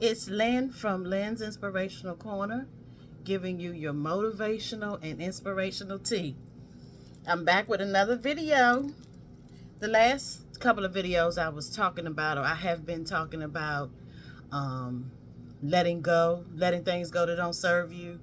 It's Lynn from Lynn's Inspirational Corner, giving you your motivational and inspirational tea. I'm back with another video. The last couple of videos I was talking about, or I have been talking about, letting go, letting things go that don't serve you.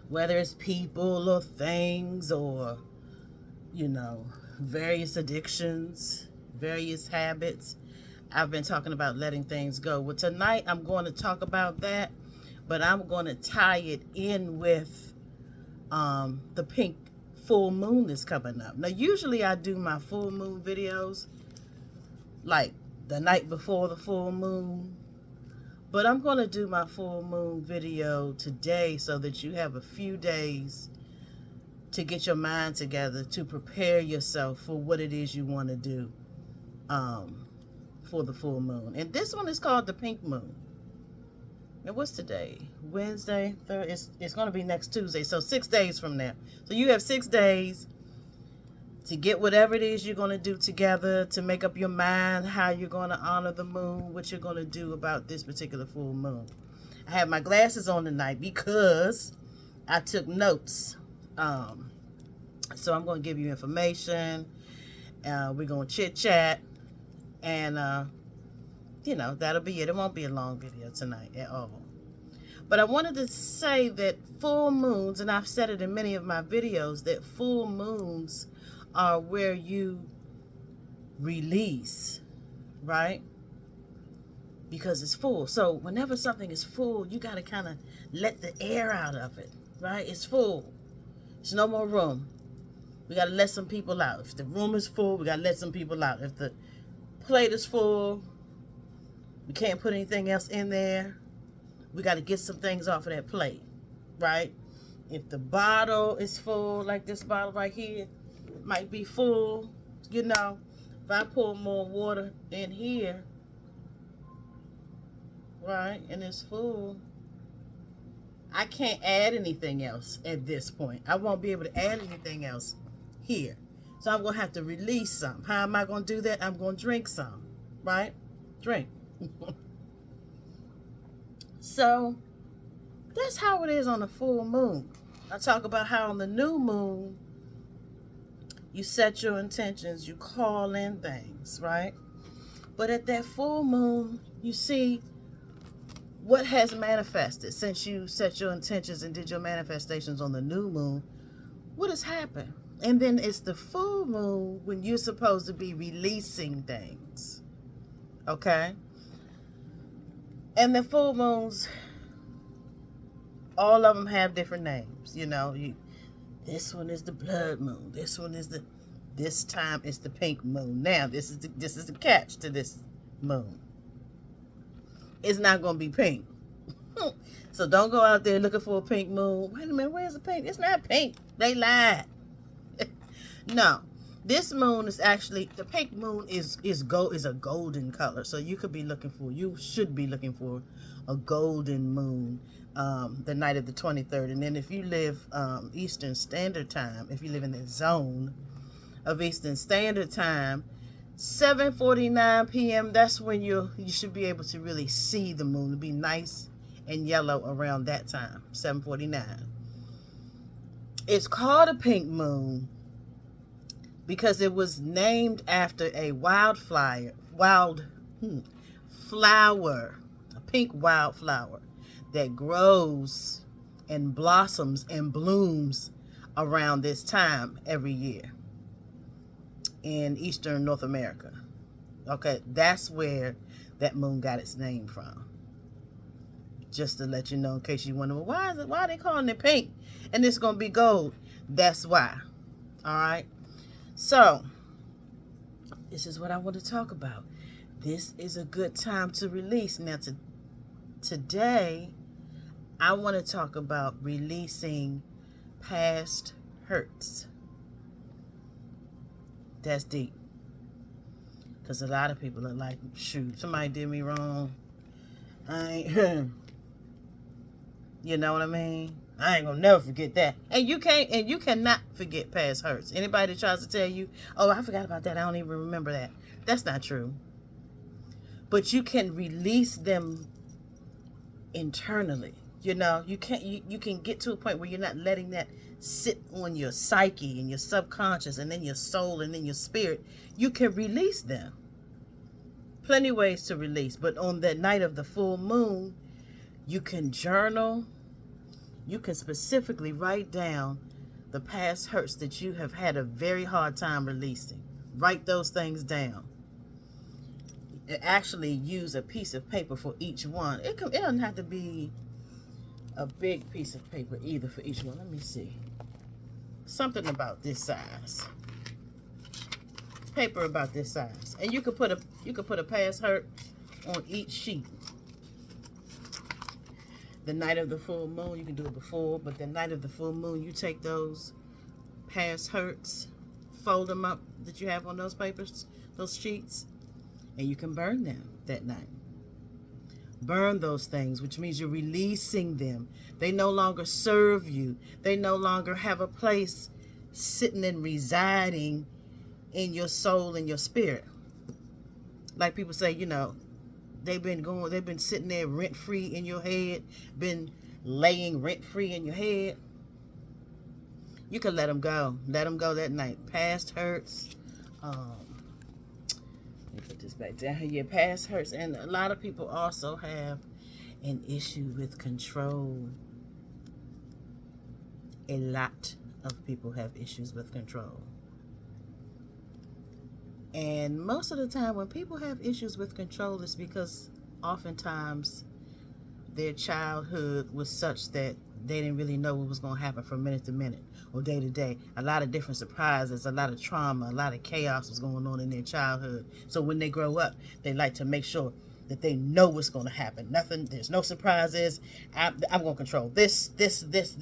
Whether it's people or things or, various addictions, various habits. I've been talking about letting things go. Well, tonight I'm going to talk about that, but I'm going to tie it in with the pink full moon that's coming up. Now, usually I do my full moon videos like the night before the full moon, but I'm going to do my full moon video today so that you have a few days to get your mind together to prepare yourself for what it is you want to do for the full moon. And this one is called the pink moon. And what's today? Wednesday, Thursday. It's going to be next Tuesday, so 6 days from now. So you have 6 days to get whatever it is you're going to do together, to make up your mind how you're going to honor the moon, what you're going to do about this particular full moon. I have my glasses on tonight because I took notes. So I'm going to give you information. We're going to chit-chat. And, that'll be it. It won't be a long video tonight at all. But I wanted to say that full moons, and I've said it in many of my videos, that full moons are where you release, right? Because it's full. So whenever something is full, you got to kind of let the air out of it, right? It's full. There's no more room. We got to let some people out. If the room is full, we got to let some people out. If the plate is full, we can't put anything else in there. We got to get some things off of that plate, right? If the bottle is full, like this bottle right here, it might be full. If I pour more water in here, right, and it's full, I can't add anything else at this point. I won't be able to add anything else here. So I'm going to have to release some. How am I going to do that? I'm going to drink some, right? Drink. So that's how it is on the full moon. I talk about how on the new moon, you set your intentions, you call in things, right? But at that full moon, you see what has manifested since you set your intentions and did your manifestations on the new moon. What has happened? And then it's the full moon when you're supposed to be releasing things. Okay? And the full moons, all of them have different names. This one is the blood moon. This time it's the pink moon. Now, this is the catch to this moon. It's not going to be pink. So don't go out there looking for a pink moon. Wait a minute, where's the pink? It's not pink. They lied. No, this moon is actually, the pink moon is a golden color. So you should be looking for a golden moon the night of the 23rd. And then if you live Eastern Standard Time, if you live in the zone of Eastern Standard Time, 7:49 p.m., that's when you should be able to really see the moon. It'll be nice and yellow around that time, 7:49. It's called a pink moon because it was named after a flower, a pink wildflower that grows and blossoms and blooms around this time every year in Eastern North America. Okay, that's where that moon got its name from. Just to let you know, in case you wonder, why are they calling it pink and it's going to be gold? That's why. All right. So, this is what I want to talk about. This is a good time to release. Now, today, I want to talk about releasing past hurts. That's deep. Because a lot of people are like, shoot, somebody did me wrong. You know what I mean? I ain't gonna never forget that. And you cannot forget past hurts. Anybody that tries to tell you, oh, I forgot about that, I don't even remember that. That's not true. but you can release them internally. You know, you can get to a point where you're not letting that sit on your psyche and your subconscious and then your soul and then your spirit. You can release them. Plenty ways to release, but on that night of the full moon, you can journal. You can specifically write down the past hurts that you have had a very hard time releasing. Write those things down. Actually use a piece of paper for each one. It doesn't have to be a big piece of paper either for each one. Let me see. Something about this size. Paper about this size. And you could put a past hurt on each sheet. The night of the full moon, you can do it before, but the night of the full moon, you take those past hurts, fold them up that you have on those papers, those sheets, and you can burn them that night. Burn those things, which means you're releasing them. They no longer serve you. They no longer have a place sitting and residing in your soul and your spirit. Like people say, you know, they've been sitting there rent-free in your head, been laying rent-free in your head. You can let them go. Let them go that night. Past hurts. Let me put this back down here. Yeah, past hurts. And a lot of people also have an issue with control. A lot of people have issues with control. And most of the time when people have issues with control, it's because oftentimes their childhood was such that they didn't really know what was going to happen from minute to minute or day to day. A lot of different surprises, a lot of trauma, a lot of chaos was going on in their childhood. So when they grow up, they like to make sure that they know what's going to happen. There's no surprises. I'm going to control this,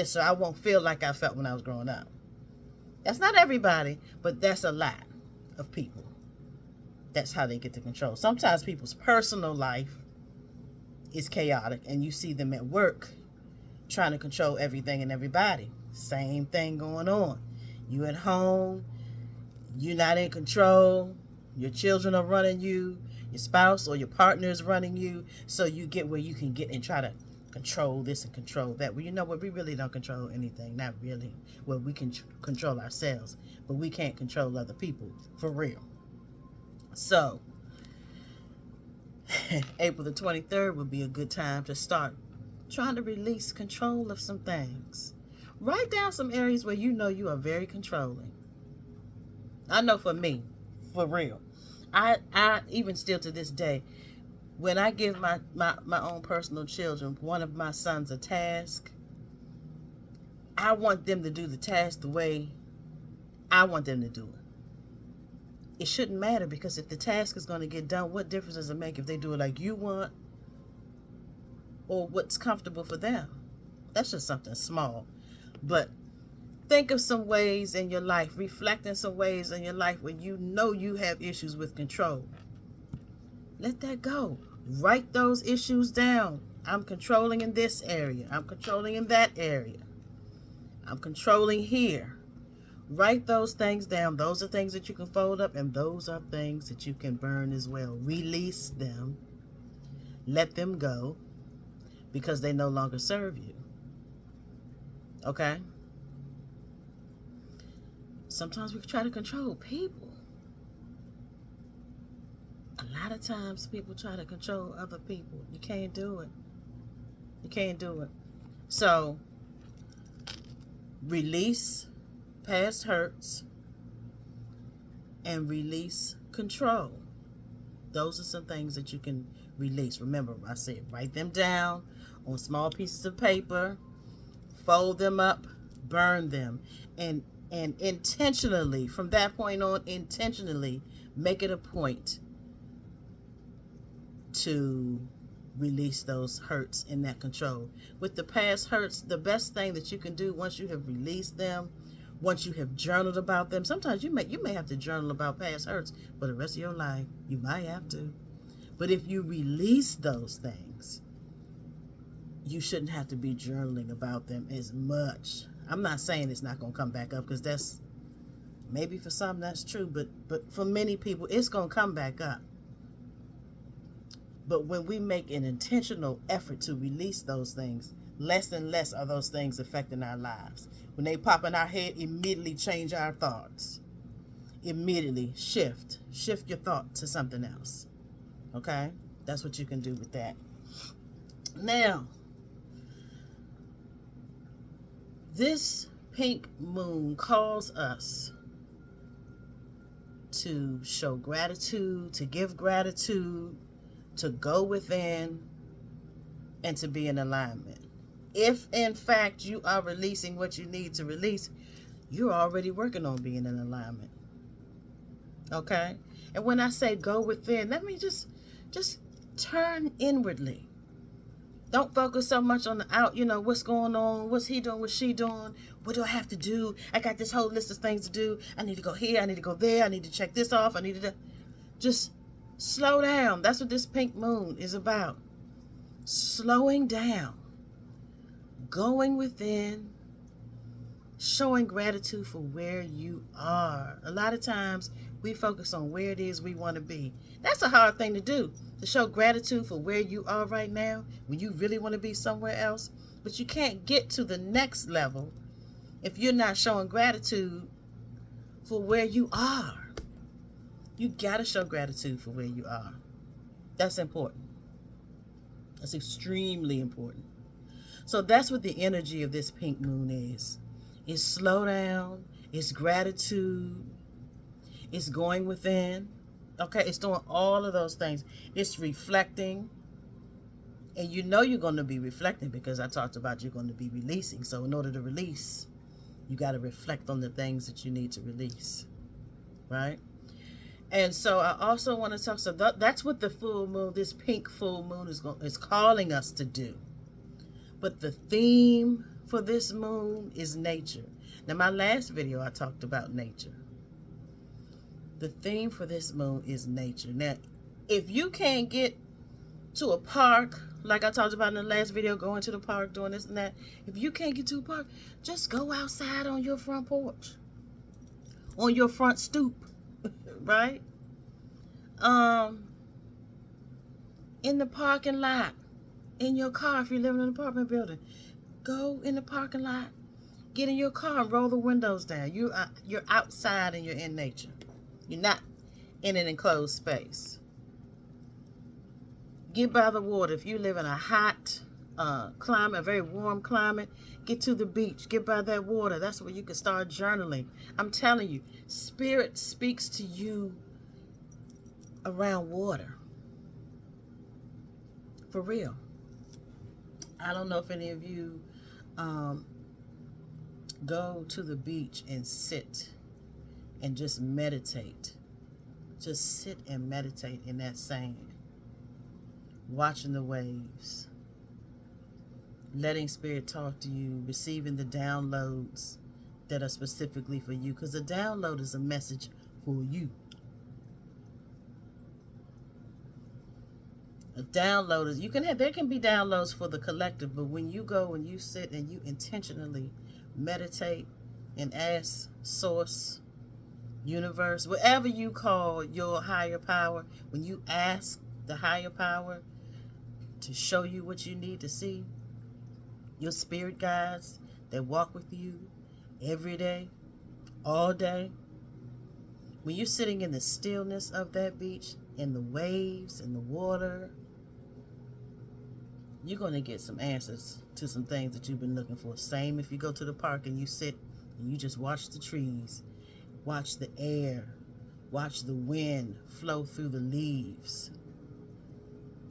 so I won't feel like I felt when I was growing up. That's not everybody, but that's a lot of people. That's how they get to control. Sometimes people's personal life is chaotic, and you see them at work trying to control everything and everybody. Same thing going on. You at home, you're not in control. Your children are running you. Your spouse or your partner is running you. So you get where you can get and try to control this and control that. Well, you know what? We really don't control anything. Not really. Well, we can control ourselves, but we can't control other people for real. So, April the 23rd would be a good time to start trying to release control of some things. Write down some areas where you know you are very controlling. I know for me, for real. I even still to this day, when I give my own personal children, one of my sons, a task, I want them to do the task the way I want them to do it. It shouldn't matter, because if the task is going to get done, what difference does it make if they do it like you want or what's comfortable for them? That's just something small. But think of some ways in your life, reflect in some ways in your life where you know you have issues with control. Let that go. Write those issues down. I'm controlling in this area. I'm controlling in that area. I'm controlling here. Write those things down. Those are things that you can fold up, and those are things that you can burn as well. Release them. Let them go, because they no longer serve you. Okay? Sometimes we try to control people. A lot of times people try to control other people. You can't do it. You can't do it. So, release past hurts and release control. Those are some things that you can release. Remember, I said write them down on small pieces of paper, fold them up, burn them, and intentionally, from that point on, intentionally make it a point to release those hurts and that control. With the past hurts, the best thing that you can do once you have released them, once you have journaled about them, sometimes you may have to journal about past hurts for the rest of your life. You might have to. But if you release those things, you shouldn't have to be journaling about them as much. I'm not saying it's not going to come back up, because that's, maybe for some that's true, but for many people, it's going to come back up. But when we make an intentional effort to release those things, less and less are those things affecting our lives. When they pop in our head, immediately change our thoughts. Immediately shift your thought to something else. Okay? That's what you can do with that. Now, this pink moon calls us to show gratitude, to give gratitude, to go within, and to be in alignment. If in fact you are releasing what you need to release, you're already working on being in alignment. Okay? And when I say go within, let me just turn inwardly. Don't focus so much on the out, what's going on, what's he doing, what's she doing, what do I have to do? I got this whole list of things to do. I need to go here, I need to go there, I need to check this off, I need to just slow down. That's what this pink moon is about. Slowing down, going within, showing gratitude for where you are. A lot of times we focus on where it is we want to be. That's a hard thing to do, to show gratitude for where you are right now when you really want to be somewhere else. But you can't get to the next level if you're not showing gratitude for where you are. You got to show gratitude for where you are. That's important. That's extremely important. So that's what the energy of this pink moon is. It's slow down. It's gratitude. It's going within. Okay, it's doing all of those things. It's reflecting. And you know you're going to be reflecting because I talked about you're going to be releasing. So in order to release, you got to reflect on the things that you need to release. Right? And so I also want to talk, so that's what the full moon, this pink full moon is calling us to do. But the theme for this moon is nature. Now, my last video, I talked about nature. The theme for this moon is nature. Now, if you can't get to a park, like I talked about in the last video, going to the park, doing this and that, if you can't get to a park, just go outside on your front porch, on your front stoop, right? In the parking lot, in your car, if you live in an apartment building, go in the parking lot, get in your car and roll the windows down. You're outside and you're in nature. You're not in an enclosed space. Get by the water. If you live in a hot climate, a very warm climate, get to the beach. Get by that water. That's where you can start journaling. I'm telling you, Spirit speaks to you around water. For real. I don't know if any of you go to the beach and sit and just meditate. Just sit and meditate in that sand. Watching the waves. Letting Spirit talk to you. Receiving the downloads that are specifically for you. Because the download is a message for you. A download is, there can be downloads for the collective, but when you go and you sit and you intentionally meditate and ask Source, Universe, whatever you call your higher power, when you ask the higher power to show you what you need to see, your spirit guides that walk with you every day, all day, when you're sitting in the stillness of that beach, in the waves, in the water, you're going to get some answers to some things that you've been looking for. Same if you go to the park and you sit and you just watch the trees, watch the air, watch the wind flow through the leaves,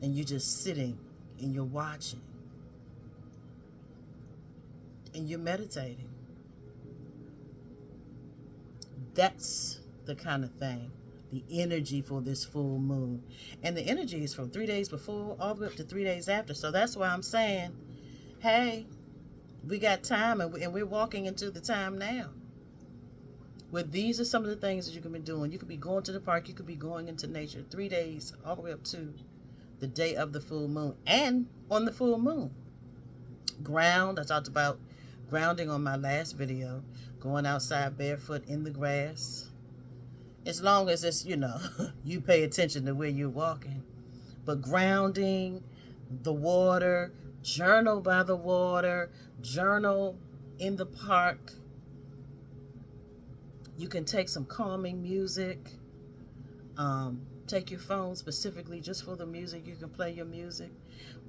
and you're just sitting and you're watching and you're meditating. That's the kind of thing, the energy for this full moon. And the energy is from 3 days before all the way up to 3 days after. So that's why I'm saying, hey, we got time, and we're walking into the time now. Where these are some of the things that you can be doing. You could be going to the park. You could be going into nature 3 days all the way up to the day of the full moon. And on the full moon, ground. I talked about grounding on my last video. Going outside barefoot in the grass. As long as it's, you pay attention to where you're walking. But grounding, the water, journal by the water, journal in the park. You can take some calming music. Take your phone specifically just for the music. You can play your music.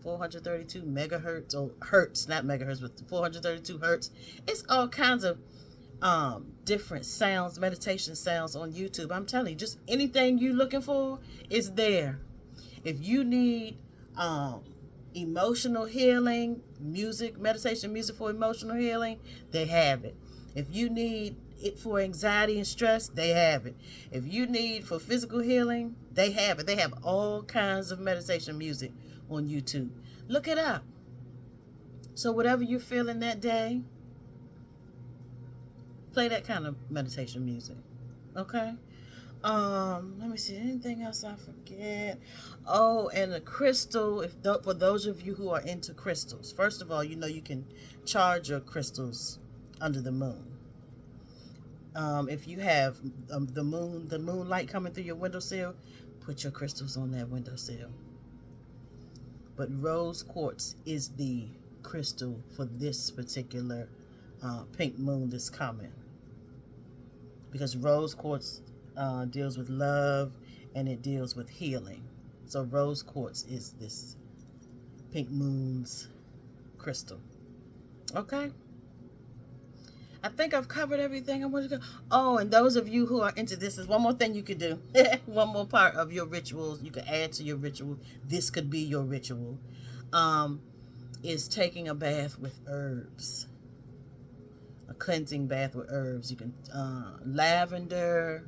432 megahertz, or hertz, not megahertz, but 432 hertz. It's all kinds of different sounds, meditation sounds on YouTube. I'm telling you, just anything you're looking for is there. If you need emotional healing, music, meditation music for emotional healing, they have it. If you need it for anxiety and stress, they have it. If you need for physical healing, they have it. They have all kinds of meditation music on YouTube. Look it up. So whatever you're feeling that day, play that kind of meditation music. Okay? Let me see, anything else I forget? Oh, and the crystal, for those of you who are into crystals, first of all, you know you can charge your crystals under the moon. If you have the moonlight coming through your windowsill, put your crystals on that windowsill. But rose quartz is the crystal for this particular pink moon that's coming, because rose quartz deals with love and it deals with healing. So rose quartz is this pink moon's crystal. Okay, I think I've covered everything I wanted to. Oh, and those of you who are into this, is one more thing you could do. One more part of your rituals you could add to your ritual. This could be your ritual. Is taking a bath with herbs. A cleansing bath with herbs. You can lavender.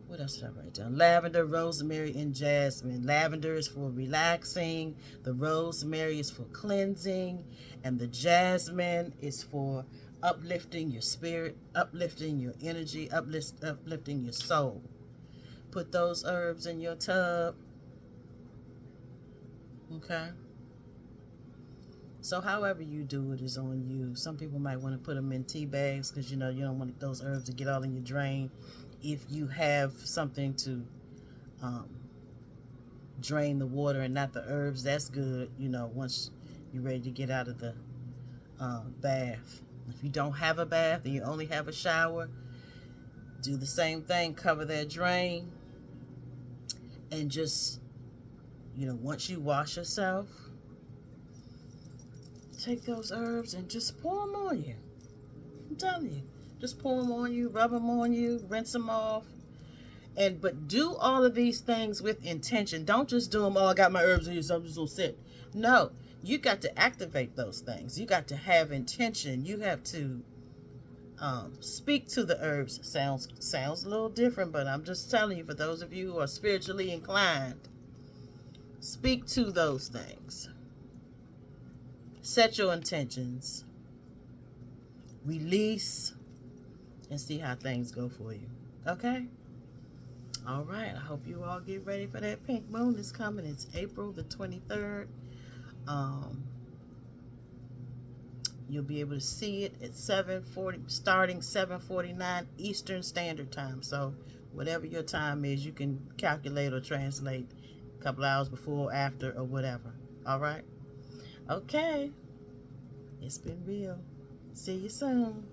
What else did I write down? Lavender, rosemary, and jasmine. Lavender is for relaxing. The rosemary is for cleansing. And the jasmine is for uplifting your spirit, uplifting your energy, uplifting your soul. Put those herbs in your tub. Okay? So however you do it is on you. Some people might want to put them in tea bags because, you know, you don't want those herbs to get all in your drain. If you have something to drain the water and not the herbs, that's good, you know, once you're ready to get out of the bath. If you don't have a bath and you only have a shower, do the same thing. Cover that drain. And just, you know, once you wash yourself, take those herbs and just pour them on you. I'm telling you. Just pour them on you, rub them on you, rinse them off. But do all of these things with intention. Don't just do them, oh, I got my herbs in here, so I'm just going to sit. No, you got to activate those things. You got to have intention. You have to speak to the herbs. Sounds a little different, but I'm just telling you, for those of you who are spiritually inclined, speak to those things. Set your intentions. Release. And see how things go for you. Okay? All right. I hope you all get ready for that pink moon that's coming. It's April the 23rd. You'll be able to see it at 7:40, starting 7:49 Eastern Standard Time. So whatever your time is, you can calculate or translate a couple hours before, after, or whatever. All right? Okay. It's been real. See you soon.